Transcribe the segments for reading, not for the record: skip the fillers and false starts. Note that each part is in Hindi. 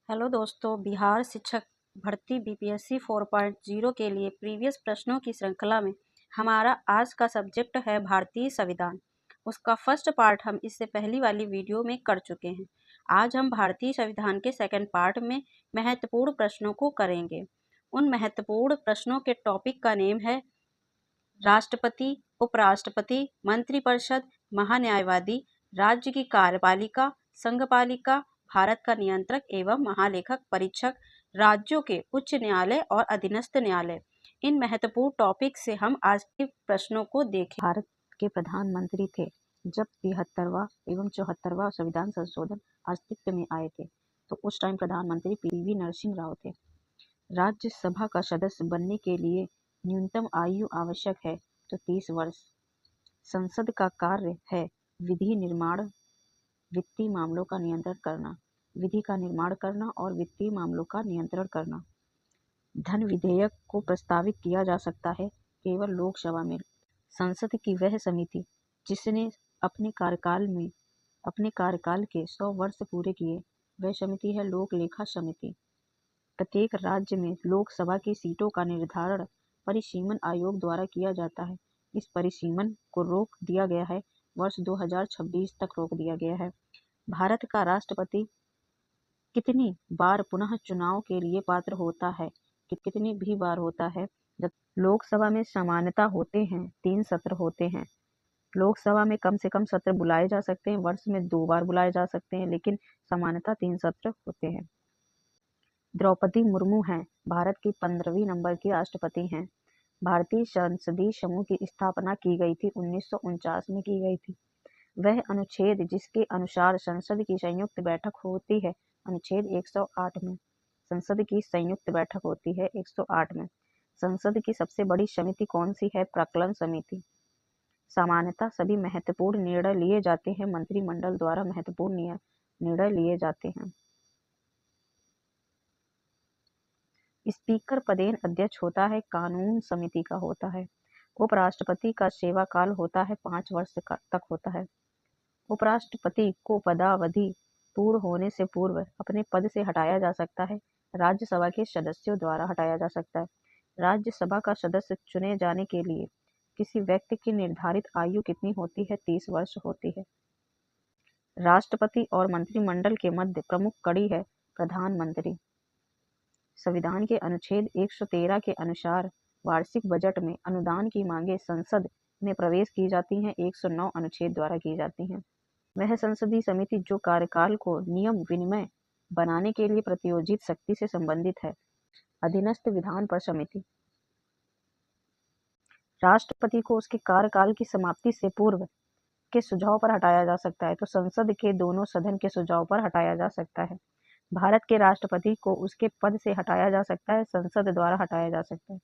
हेलो दोस्तों, बिहार शिक्षक भर्ती बीपीएससी 4.0 के लिए प्रीवियस प्रश्नों की श्रृंखला में हमारा आज का सब्जेक्ट है भारतीय संविधान। उसका फर्स्ट पार्ट हम इससे पहली वाली वीडियो में कर चुके हैं। आज हम भारतीय संविधान के सेकंड पार्ट में महत्वपूर्ण प्रश्नों को करेंगे। उन महत्वपूर्ण प्रश्नों के टॉपिक का नेम है राष्ट्रपति, उपराष्ट्रपति, मंत्रिपरिषद, महान्यायवादी, राज्य की कार्यपालिका, संघपालिका, भारत का नियंत्रक एवं महालेखक परीक्षक, राज्यों के उच्च न्यायालय और अधीनस्थ न्यायालय। इन महत्वपूर्ण टॉपिक से हम आज के प्रश्नों को देखें। भारत के प्रधानमंत्री थे जब 73वां एवं 74वां संविधान संशोधन अस्तित्व में आए थे, तो उस टाइम प्रधानमंत्री पीवी नरसिंह राव थे। राज्यसभा का सदस्य बनने के लिए न्यूनतम आयु आवश्यक है, तो 30 वर्ष। संसद का कार्य है विधि निर्माण, वित्तीय मामलों का नियंत्रण करना, विधि का निर्माण करना और वित्तीय मामलों का नियंत्रण करना। धन विधेयक को प्रस्तावित किया जा सकता है केवल लोकसभा में। संसद की वह समिति जिसने अपने कार्यकाल के 100 वर्ष पूरे किए, वह समिति है लोक लेखा समिति। प्रत्येक राज्य में लोकसभा की सीटों का निर्धारण परिसीमन आयोग द्वारा किया जाता है। इस परिसीमन को रोक दिया गया है, वर्ष 2026 तक रोक दिया गया है। भारत का राष्ट्रपति कितनी बार पुनः चुनाव के लिए पात्र होता है? कितनी भी बार होता है? जब लोकसभा में सामान्यता होते हैं 3 सत्र होते हैं। लोकसभा में कम से कम सत्र बुलाए जा सकते हैं, वर्ष में 2 बार बुलाए जा सकते हैं, लेकिन सामान्यता 3 सत्र होते हैं। द्रौपदी मुर्मू हैं भारत की 15वीं नंबर की राष्ट्रपति हैं। भारतीय संसदीय समूह की स्थापना की गई थी 1949 में की गई थी। वह अनुच्छेद जिसके अनुसार संसद की संयुक्त बैठक होती है, अनुच्छेद 108 में संसद की संयुक्त बैठक होती है 108 में। संसद की सबसे बड़ी समिति कौन सी है? प्राक्कलन समिति। सामान्यतः सभी महत्वपूर्ण निर्णय लिए जाते हैं मंत्रिमंडल द्वारा, महत्वपूर्ण निर्णय लिए जाते हैं। स्पीकर पदेन अध्यक्ष होता है, कानून समिति का होता है। उपराष्ट्रपति का सेवा काल होता है 5 वर्ष तक होता है। उपराष्ट्रपति को पदावधि पूर्ण होने से पूर्व अपने पद से हटाया जा सकता है, राज्यसभा के सदस्यों द्वारा हटाया जा सकता है। राज्यसभा का सदस्य चुने जाने के लिए किसी व्यक्ति की निर्धारित आयु कितनी होती है? 30 वर्ष होती है। राष्ट्रपति और मंत्रिमंडल के मध्य प्रमुख कड़ी है प्रधानमंत्री। संविधान के अनुच्छेद 113 के अनुसार वार्षिक बजट में अनुदान की मांगे संसद में प्रवेश की जाती हैं, 109 अनुच्छेद द्वारा की जाती हैं। वह संसदीय समिति जो कार्यकाल को नियम विनिमय बनाने के लिए प्रत्योजित शक्ति से संबंधित है। अधीनस्थ विधान पर समिति। राष्ट्रपति को उसके कार्यकाल की समाप्ति से पूर्व के सुझाव पर हटाया जा सकता है, तो संसद के दोनों सदन के सुझाव पर हटाया जा सकता है। भारत के राष्ट्रपति को उसके पद से हटाया जा सकता है, संसद द्वारा हटाया जा सकता है।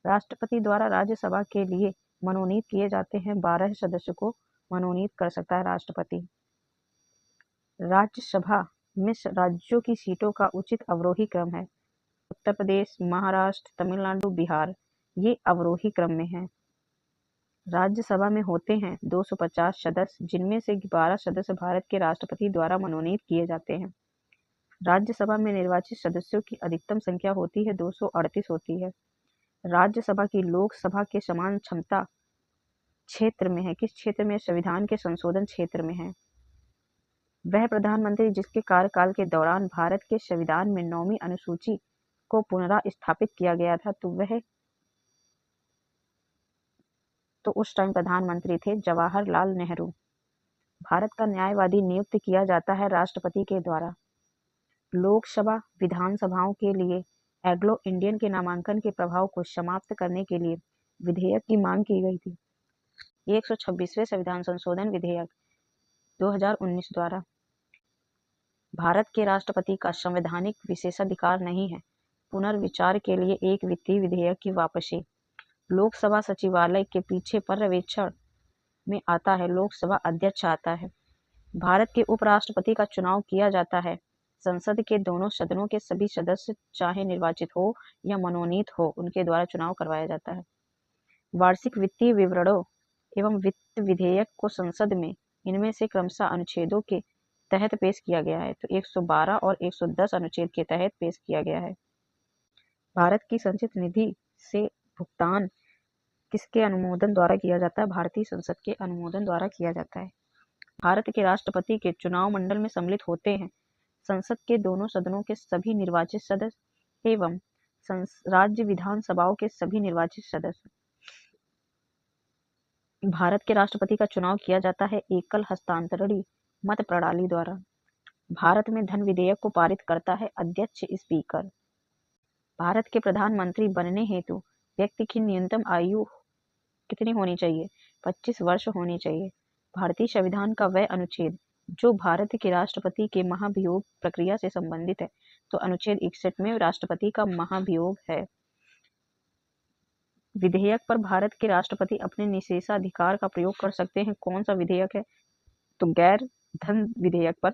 राष्ट्रपति द्वारा राज्यसभा के लिए मनोनीत किए जाते हैं, 12 सदस्य को मनोनीत कर सकता है राष्ट्रपति। राज्यसभा में राज्यों की सीटों का उचित अवरोही क्रम है। उत्तर प्रदेश, महाराष्ट्र, तमिलनाडु, बिहार, ये अवरोही क्रम में है। राज्यसभा में होते हैं 250 सदस्य, जिनमें से 12 सदस्य भारत के राष्ट्रपति द्वारा मनोनीत किए जाते हैं। राज्यसभा में निर्वाचित सदस्यों की अधिकतम संख्या होती है 238 होती है। राज्यसभा की लोकसभा के समान क्षमता क्षेत्र में है। किस क्षेत्र में? संविधान के संशोधन क्षेत्र में है। वह प्रधानमंत्री जिसके कार्यकाल के दौरान भारत के संविधान में 9वीं अनुसूची को पुनर्स्थापित किया गया था, तो उस टाइम प्रधानमंत्री थे जवाहरलाल नेहरू। भारत का न्यायवादी नियुक्त किया जाता है राष्ट्रपति के द्वारा। लोकसभा विधानसभाओं के लिए एंग्लो इंडियन के नामांकन के प्रभाव को समाप्त करने के लिए विधेयक की मांग की गई थी। 126वें संविधान संशोधन विधेयक 2019 द्वारा। भारत के राष्ट्रपति का संवैधानिक विशेषाधिकार नहीं है। पुनर्विचार के लिए एक वित्तीय विधेयक की वापसी। लोकसभा सचिवालय के पीछे पर्यवेक्षण में आता है, लोकसभा अध्यक्ष आता है। भारत के उपराष्ट्रपति का चुनाव किया जाता है। संसद के दोनों सदनों के सभी सदस्य चाहे निर्वाचित हो या मनोनीत हो, उनके द्वारा चुनाव करवाया जाता है। वार्षिक वित्तीय विवरणों एवं वित्त विधेयक को संसद में इनमें से क्रमशः अनुच्छेदों के तहत पेश किया गया है? तो 112 और 110 अनुच्छेद के तहत पेश किया गया है। भारत की संचित निधि से भुगतान किसके अनुमोदन द्वारा किया जाता है? भारतीय संसद के अनुमोदन द्वारा किया जाता है। भारत के राष्ट्रपति के चुनाव मंडल में सम्मिलित होते हैं संसद के दोनों सदनों के सभी निर्वाचित सदस्य एवं राज्य विधानसभाओं के सभी निर्वाचित सदस्य। भारत के राष्ट्रपति का चुनाव किया जाता है एकल हस्तांतरणीय मत प्रणाली द्वारा। भारत में धन विधेयक को पारित करता है अध्यक्ष स्पीकर। भारत के प्रधानमंत्री बनने हेतु व्यक्ति की न्यूनतम आयु कितनी होनी चाहिए? 25 वर्ष होनी चाहिए। भारतीय संविधान का वह अनुच्छेद जो भारत के राष्ट्रपति के महाभियोग प्रक्रिया से संबंधित है, तो अनुच्छेद 61 में राष्ट्रपति का महाभियोग है। विधेयक पर भारत के राष्ट्रपति अपने निषेधाधिकार का प्रयोग कर सकते हैं। कौन सा विधेयक है? तो गैर धन विधेयक पर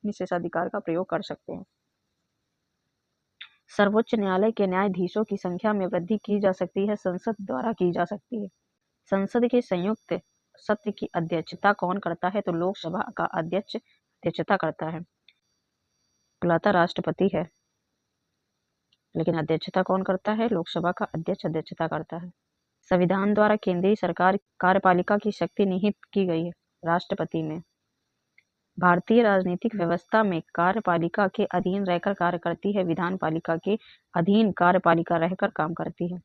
निषेधाधिकार का प्रयोग कर सकते हैं। सर्वोच्च न्यायालय के न्यायाधीशों की संख्या में वृद्धि की जा सकती है, संसद द्वारा की जा सकती है। संसद के संयुक्त सत्र की अध्यक्षता कौन करता है? तो लोकसभा का अध्यक्ष अध्यक्षता करता है। बुलाता राष्ट्रपति है, लेकिन अध्यक्षता कौन करता है? लोकसभा का अध्यक्ष अध्यक्षता करता है। संविधान द्वारा केंद्रीय सरकार कार्यपालिका की शक्ति निहित की गई है राष्ट्रपति में। भारतीय राजनीतिक व्यवस्था में कार्यपालिका के अधीन रहकर कार्य करती है, विधान पालिका के अधीन कार्यपालिका रहकर काम करती है।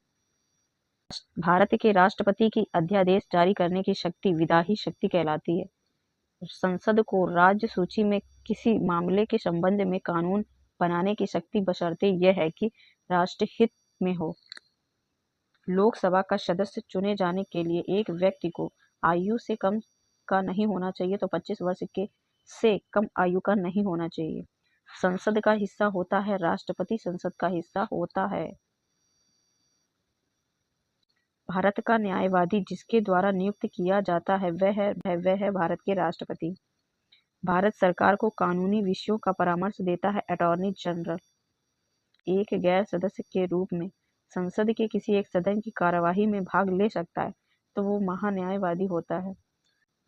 भारत के राष्ट्रपति की अध्यादेश जारी करने की शक्ति विधायी शक्ति कहलाती है। संसद को राज्य सूची में किसी मामले के संबंध में कानून बनाने की शक्ति बशर्ते यह है कि राष्ट्रहित में हो। लोकसभा का सदस्य चुने जाने के लिए एक व्यक्ति को आयु से कम का नहीं होना चाहिए, तो 25 वर्ष के से कम आयु का नहीं होना चाहिए। संसद का हिस्सा होता है राष्ट्रपति, संसद का हिस्सा होता है। भारत का न्यायवादी जिसके द्वारा नियुक्त किया जाता है वह है भारत के राष्ट्रपति। भारत सरकार को कानूनी विषयों का परामर्श देता है अटॉर्नी जनरल। एक गैर सदस्य के रूप में संसद के किसी एक सदन की कार्यवाही में भाग ले सकता है, तो वो महान्यायवादी होता है।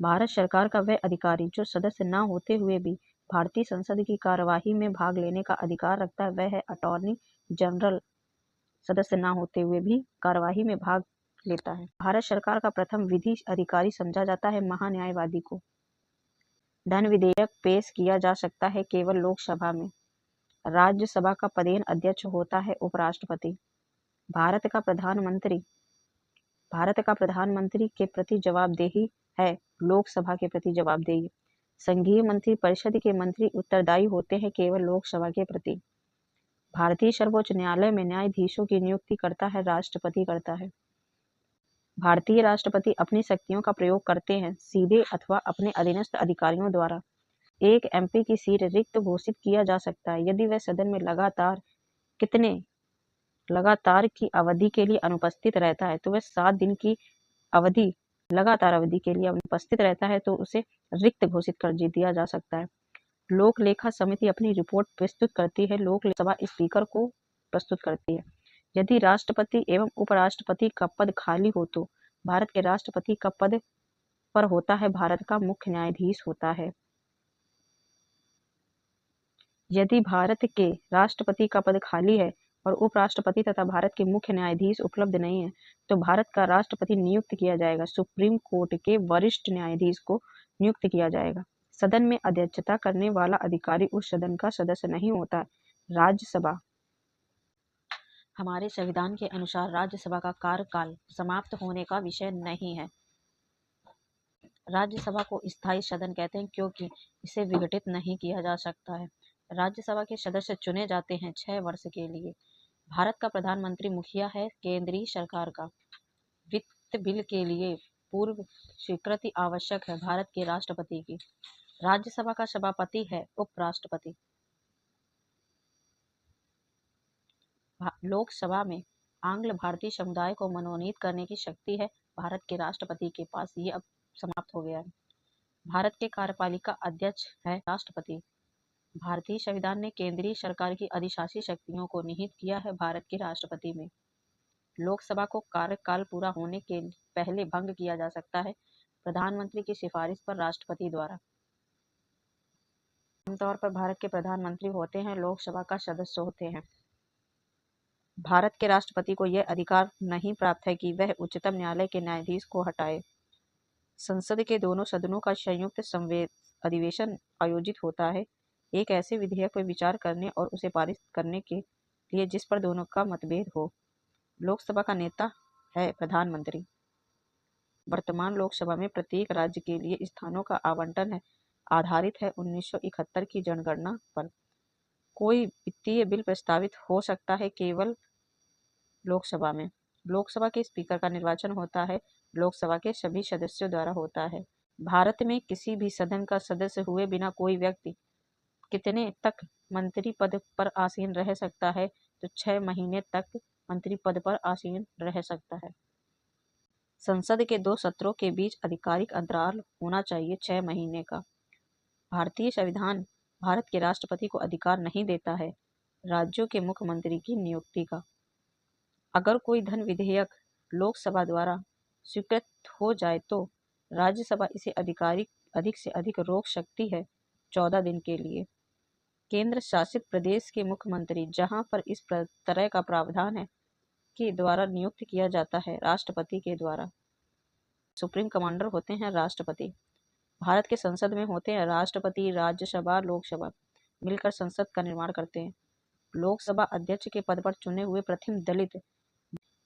भारत सरकार का वह अधिकारी जो सदस्य न होते हुए भी भारतीय संसद की कार्यवाही में भाग लेने का अधिकार रखता है, वह है अटॉर्नी जनरल। सदस्य न होते हुए भी कार्यवाही में भाग लेता है। भारत सरकार का प्रथम विधि अधिकारी समझा जाता है महान्यायवादी को। धन विधेयक पेश किया जा सकता है केवल लोकसभा में। राज्यसभा का पदेन अध्यक्ष होता है उपराष्ट्रपति। भारत का प्रधानमंत्री के प्रति जवाबदेही है लोकसभा के प्रति जवाबदेही। संघीय मंत्री परिषद के मंत्री उत्तरदायी होते हैं केवल लोकसभा के प्रति। भारतीय सर्वोच्च न्यायालय में न्यायाधीशों की नियुक्ति करता है राष्ट्रपति करता है। भारतीय राष्ट्रपति अपनी शक्तियों का प्रयोग करते हैं सीधे अथवा अपने अधीनस्थ अधिकारियों द्वारा। एक एमपी की सीट रिक्त घोषित किया जा सकता है यदि वह सदन में लगातार की अवधि के लिए अनुपस्थित रहता है, तो वह 7 दिन की लगातार अवधि के लिए अनुपस्थित रहता है, तो उसे रिक्त घोषित कर दिया जा सकता है। लोक लेखा समिति अपनी रिपोर्ट प्रस्तुत करती है, लोक सभा स्पीकर को प्रस्तुत करती है। यदि राष्ट्रपति एवं उपराष्ट्रपति का पद खाली हो तो भारत के राष्ट्रपति का पद पर होता है भारत का मुख्य न्यायाधीश होता है। यदि भारत के राष्ट्रपति का पद खाली है और उपराष्ट्रपति तथा भारत के मुख्य न्यायाधीश उपलब्ध नहीं है, तो भारत का राष्ट्रपति नियुक्त किया जाएगा। सुप्रीम कोर्ट के वरिष्ठ न्यायाधीश को नियुक्त किया जाएगा। सदन में अध्यक्षता करने वाला अधिकारी उस सदन का सदस्य नहीं होता। राज्यसभा हमारे संविधान के अनुसार राज्यसभा का कार्यकाल समाप्त होने का विषय नहीं है। राज्यसभा को स्थायी सदन कहते हैं क्योंकि इसे विघटित नहीं किया जा सकता है। राज्यसभा के सदस्य चुने जाते हैं 6 वर्ष के लिए। भारत का प्रधानमंत्री मुखिया है केंद्रीय सरकार का। वित्त बिल के लिए पूर्व स्वीकृति आवश्यक है भारत के राष्ट्रपति की। राज्यसभा का सभापति है उपराष्ट्रपति। लोकसभा में आंग्ल भारतीय समुदाय को मनोनीत करने की शक्ति है भारत के राष्ट्रपति के पास। ये अब समाप्त हो गया है। भारत के कार्यपालिका अध्यक्ष है राष्ट्रपति। भारतीय संविधान ने केंद्रीय सरकार की अधिशासी शक्तियों को निहित किया है भारत के राष्ट्रपति में। लोकसभा को कार्यकाल पूरा होने के पहले भंग किया जा सकता है प्रधानमंत्री की सिफारिश पर राष्ट्रपति द्वारा। आमतौर पर भारत के प्रधानमंत्री होते हैं, लोकसभा का सदस्य होते हैं। भारत के राष्ट्रपति को यह अधिकार नहीं प्राप्त है कि वह उच्चतम न्यायालय के न्यायाधीश को हटाए। संसद के दोनों सदनों का संयुक्त अधिवेशन आयोजित होता है एक ऐसे विधेयक पर विचार करने और उसे पारित करने के लिए जिस पर दोनों का मतभेद हो। लोकसभा का नेता है प्रधानमंत्री। वर्तमान लोकसभा में प्रत्येक राज्य के लिए स्थानों का आवंटन है आधारित है 1971 की जनगणना पर। कोई वित्तीय बिल प्रस्तावित हो सकता है केवल लोकसभा में। लोकसभा के स्पीकर का निर्वाचन होता है लोकसभा के सभी सदस्यों द्वारा होता है। भारत में किसी भी सदन का सदस्य हुए बिना कोई व्यक्ति कितने तक मंत्री पद पर आसीन रह सकता है, तो 6 महीने तक मंत्री पद पर आसीन रह सकता है। संसद के 2 सत्रों के बीच आधिकारिक अंतराल होना चाहिए 6 महीने का। भारतीय संविधान भारत के राष्ट्रपति को अधिकार नहीं देता है राज्यों के मुख्यमंत्री की नियुक्ति का। अगर कोई धन विधेयक लोकसभा द्वारा स्वीकृत हो जाए तो राज्यसभा इसे अधिक से अधिक रोक सकती है 14 दिन के लिए। केंद्र शासित प्रदेश के मुख्यमंत्री जहां पर इस तरह का प्रावधान है के द्वारा नियुक्त किया जाता है राष्ट्रपति के द्वारा। सुप्रीम कमांडर होते हैं राष्ट्रपति। भारत के संसद में होते हैं राष्ट्रपति, राज्यसभा, लोकसभा मिलकर संसद का निर्माण करते हैं। लोकसभा अध्यक्ष के पद पर चुने हुए प्रथम दलित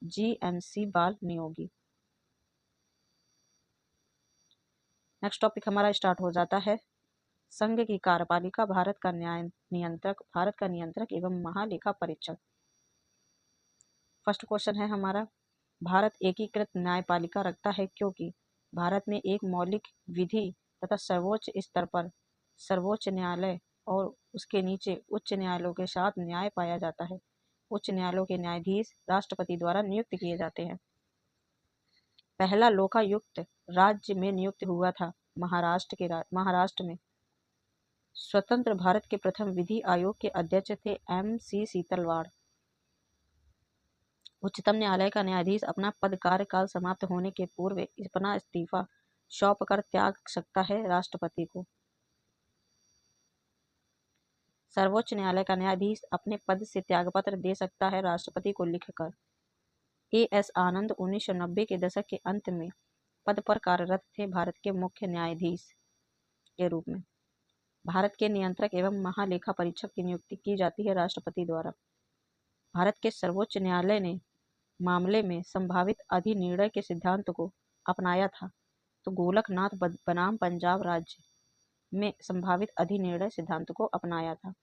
जीएमसी बाल नियोगी। नेक्स्ट टॉपिक हमारा स्टार्ट हो जाता है संघ की कार्यपालिका, भारत का नियंत्रक एवं महालेखा परीक्षक। फर्स्ट क्वेश्चन है हमारा, भारत एकीकृत न्यायपालिका रखता है क्योंकि भारत में एक मौलिक विधि तथा सर्वोच्च स्तर पर सर्वोच्च न्यायालय और उसके नीचे उच्च न्यायालयों के साथ न्याय पाया जाता है। उच्च न्यायालयों के न्यायाधीश राष्ट्रपति द्वारा नियुक्त किए जाते हैं। पहला लोकायुक्त राज्य में नियुक्त हुआ था महाराष्ट्र में। स्वतंत्र भारत के प्रथम विधि आयोग के अध्यक्ष थे MC सीतलवाड़। उच्चतम न्यायालय का न्यायाधीश अपना पद कार्यकाल समाप्त होने के पूर्व अपना इस्तीफा सौंप कर त्याग सकता है राष्ट्रपति को। सर्वोच्च न्यायालय का न्यायाधीश अपने पद से त्यागपत्र दे सकता है राष्ट्रपति को लिखकर। AS आनंद 1990 के दशक के अंत में पद पर कार्यरत थे भारत के मुख्य न्यायाधीश के रूप में। भारत के नियंत्रक एवं महालेखा परीक्षक की नियुक्ति की जाती है राष्ट्रपति द्वारा। भारत के सर्वोच्च न्यायालय ने मामले में संभावित अधिनिर्णय के सिद्धांत को अपनाया था, तो गोलकनाथ बनाम पंजाब राज्य में संभावित अधिनिर्णय सिद्धांत को अपनाया था।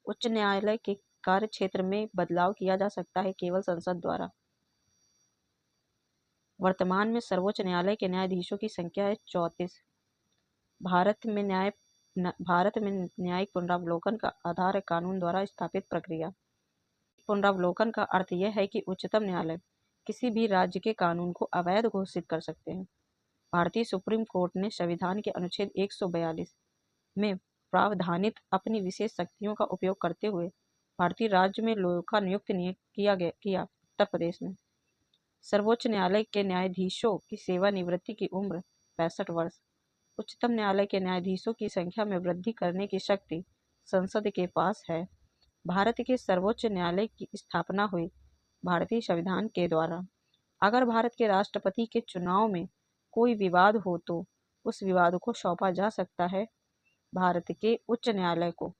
उच्च न्यायालय के कार्य क्षेत्र में बदलाव किया जा सकता है केवल संसद द्वारा। वर्तमान में सर्वोच्च न्यायालय के न्यायाधीशों की संख्या है 34। भारत में न्यायिक पुनरावलोकन का आधार है कानून द्वारा स्थापित प्रक्रिया। पुनरावलोकन का अर्थ यह है कि उच्चतम न्यायालय किसी भी राज्य के कानून को अवैध घोषित कर सकते हैं। भारतीय सुप्रीम कोर्ट ने संविधान के अनुच्छेद 142 में प्रावधानित अपनी विशेष शक्तियों का उपयोग करते हुए भारतीय राज्य में लोका नियुक्त किया उत्तर प्रदेश में। सर्वोच्च न्यायालय के न्यायाधीशों की सेवानिवृत्ति की उम्र 65 वर्ष। उच्चतम न्यायालय के न्यायाधीशों की संख्या में वृद्धि करने की शक्ति संसद के पास है। भारत के सर्वोच्च न्यायालय की स्थापना हुई भारतीय संविधान के द्वारा। अगर भारत के राष्ट्रपति के चुनाव में कोई विवाद हो तो उस विवाद को सौंपा जा सकता है भारत के उच्च न्यायालय को।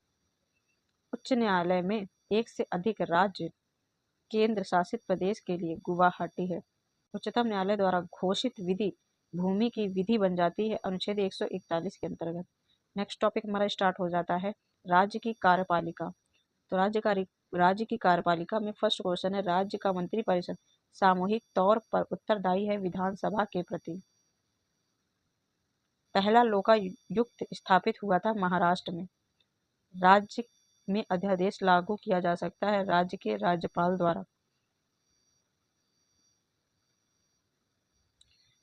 उच्च न्यायालय में एक से अधिक राज्य केंद्र शासित प्रदेश के लिए गुवाहाटी है। उच्चतम न्यायालय द्वारा घोषित विधि भूमि की विधि बन जाती है अनुच्छेद 141 के अंतर्गत। नेक्स्ट टॉपिक हमारा स्टार्ट हो जाता है राज्य की कार्यपालिका। तो राज्य की कार्यपालिका में फर्स्ट क्वेश्चन है, राज्य का मंत्रिपरिषद सामूहिक तौर पर उत्तरदायी है विधानसभा के प्रति। पहला लोकायुक्त स्थापित हुआ था महाराष्ट्र में। राज्य में अध्यादेश लागू किया जा सकता है राज्य के राज्यपाल द्वारा।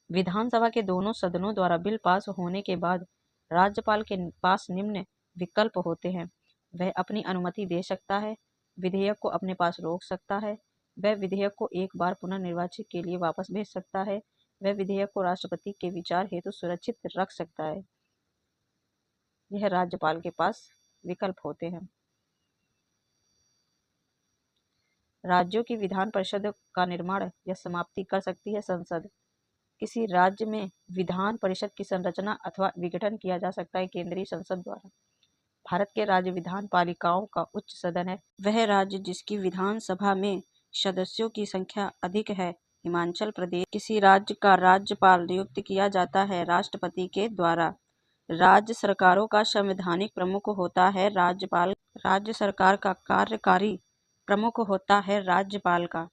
विधानसभा के दोनों सदनों द्वारा बिल पास होने के बाद राज्यपाल के पास निम्न विकल्प होते हैं। वह अपनी अनुमति दे सकता है, विधेयक को अपने पास रोक सकता है, वह विधेयक को एक बार पुनर्निर्वाचित के लिए वापस भेज सकता है, वह विधेयक को राष्ट्रपति के विचार हेतु सुरक्षित रख सकता है। यह राज्यपाल के पास विकल्प होते हैं। राज्यों की विधान परिषद का निर्माण या समाप्ति कर सकती है संसद। किसी राज्य में विधान परिषद की संरचना अथवा विघटन किया जा सकता है केंद्रीय संसद द्वारा। भारत के राज्य विधान पालिकाओं का उच्च सदन है। वह राज्य जिसकी विधानसभा में सदस्यों की संख्या अधिक है। हिमाचल प्रदेश। किसी राज्य का राज्यपाल नियुक्त किया जाता है राष्ट्रपति के द्वारा। राज्य सरकारों का संवैधानिक प्रमुख होता है राज्यपाल। राज्य सरकार का कार्यकारी प्रमुख होता है राज्यपाल का।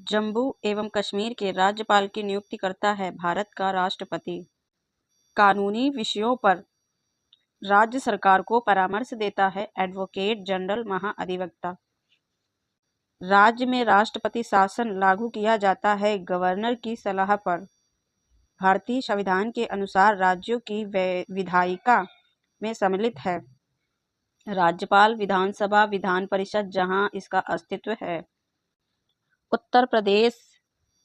जम्मू एवं कश्मीर के राज्यपाल की नियुक्ति करता है भारत का राष्ट्रपति। कानूनी विषयों पर राज्य सरकार को परामर्श देता है एडवोकेट जनरल महाअधिवक्ता। राज्य में राष्ट्रपति शासन लागू किया जाता है गवर्नर की सलाह पर। भारतीय संविधान के अनुसार राज्यों की विधायिका में सम्मिलित है राज्यपाल, विधानसभा, विधान परिषद जहां इसका अस्तित्व है। उत्तर प्रदेश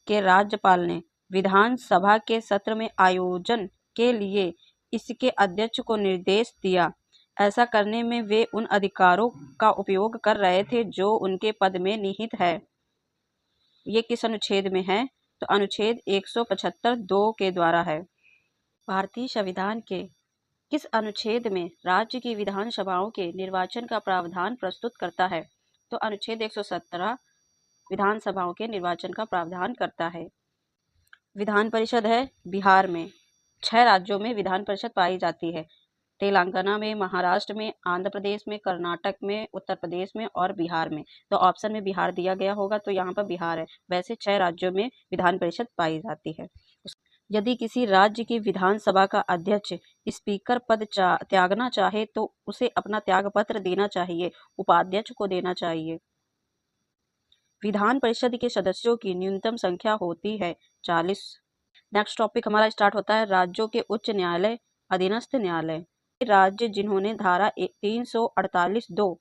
के राज्यपाल ने विधानसभा के सत्र में आयोजन के लिए इसके अध्यक्ष को निर्देश दिया। ऐसा करने में वे उन अधिकारों का उपयोग कर रहे थे जो उनके पद में निहित है। ये किस अनुच्छेद में है? तो अनुच्छेद 175(2) के द्वारा है। भारतीय संविधान के किस अनुच्छेद में राज्य की विधानसभाओं के निर्वाचन का प्रावधान प्रस्तुत करता है? तो अनुच्छेद 117 विधानसभाओं के निर्वाचन का प्रावधान करता है। विधान परिषद है बिहार में। 6 राज्यों में विधान परिषद पाई जाती है। तेलंगाना में, महाराष्ट्र में, आंध्र प्रदेश में, कर्नाटक में, उत्तर प्रदेश में और बिहार में। तो ऑप्शन में बिहार दिया गया होगा तो यहाँ पर बिहार है। वैसे 6 राज्यों में विधान परिषद पाई जाती है। यदि किसी राज्य की विधानसभा का अध्यक्ष स्पीकर पद त्यागना चाहे तो उसे अपना त्यागपत्र देना चाहिए, उपाध्यक्ष को देना चाहिए। विधान परिषद के सदस्यों की न्यूनतम संख्या होती है 40। नेक्स्ट टॉपिक हमारा स्टार्ट होता है राज्यों के उच्च न्यायालय, अधीनस्थ न्यायालय। राज्य जिन्होंने धारा 348(2)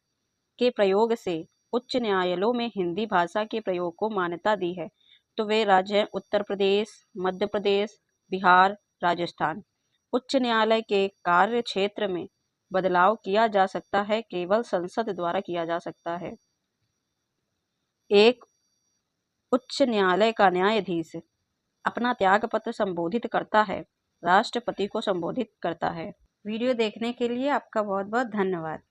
के प्रयोग से उच्च न्यायालयों में हिंदी भाषा के प्रयोग को मान्यता दी है तो वे राज्य हैं उत्तर प्रदेश, मध्य प्रदेश, बिहार, राजस्थान। उच्च न्यायालय के कार्य क्षेत्र में बदलाव किया जा सकता है केवल संसद द्वारा किया जा सकता है। एक उच्च न्यायालय का न्यायाधीश अपना त्यागपत्र संबोधित करता है, राष्ट्रपति को संबोधित करता है। वीडियो देखने के लिए आपका बहुत बहुत धन्यवाद।